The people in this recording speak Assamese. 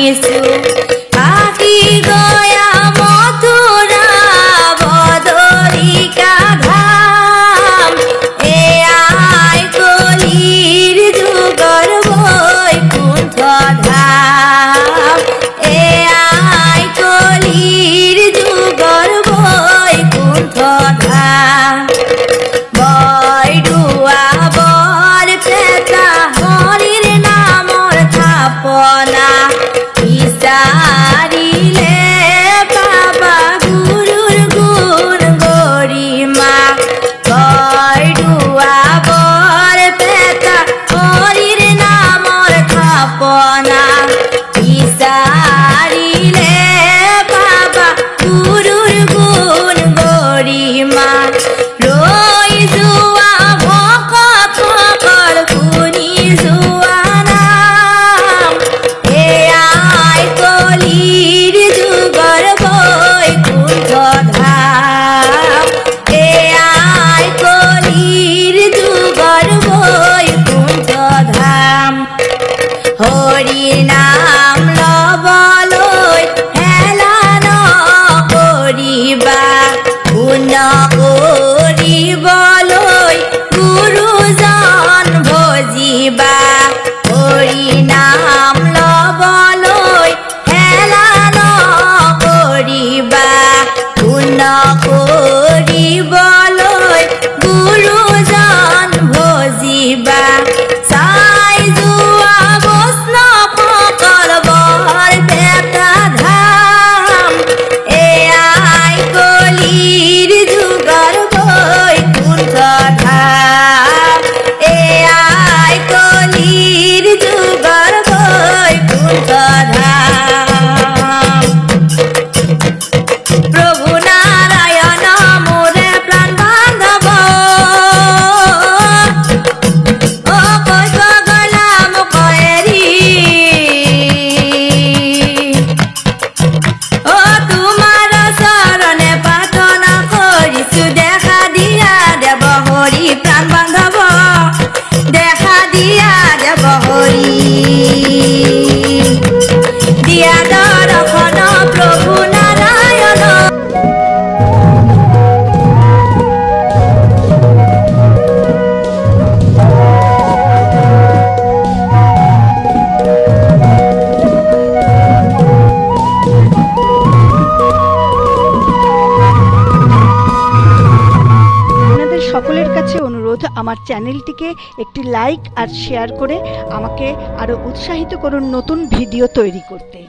শুনিছো কাকি গয়া মথুরা বদরিকা ধাম এ আই কলির যুগর বৈকুণ্ঠ ধাম এ আই কলির যুগর বৈকুণ্ঠ ধাম বৈডুয়া বর পেতা হরির নামর থাপনা বিচারিলে বাবা গুরুর গুণ গরিমা বৈডুয়া বর পেতা হরির নামর থাপনা বিচারিলে বাবা গুরুর গুণ গরিমা রই জুয়া ভকত সকল গুণী জুয়া নাম এ আই কলির যুগর বৈকুণ্ঠ ধাম এ আই কলির যুগর বৈকুণ্ঠ ধাম হরি নাম লবলৈ হেলা নকৰিবা পুণ্য কৰিবলৈ গুৰুজন ভজিবা হৰি নাম লবলৈ হেলা নকৰিবা পুণ্য কৰিবলৈ গুৰুজন ভজিবা চাই যোৱা বৈষ্ণৱসকল বৰ পেটা ধাম এ আই কলিৰ যুগৰ বৈকুণ্ঠ ধাম এ আই কলিৰ যুগৰ বৈকুণ্ঠ ধাম প্ৰভু নাৰায়ণ মোৰে প্ৰাণ বান্ধৱ অ কৈ গলা মোক এৰি অ তোমাৰ চৰণে প্ৰাৰ্থনা কৰিছো দেখা দিয়া দেৱ হৰি প্ৰাণ বান্ধৱ দেখা দিয়া দেৱ হৰি দিয়া দৰ্শন প্ৰভু নাৰায়ণ আপনাদেৰ সকলেৰ কাছে অনুৰোধ আমাৰ চ্যানেলটিকে একটি লাইক আৰ শেয়াৰ কৰে আমাকে আৰো উৎসাহিত কৰুন নতুন ভিডিও তৈৰি কৰতে।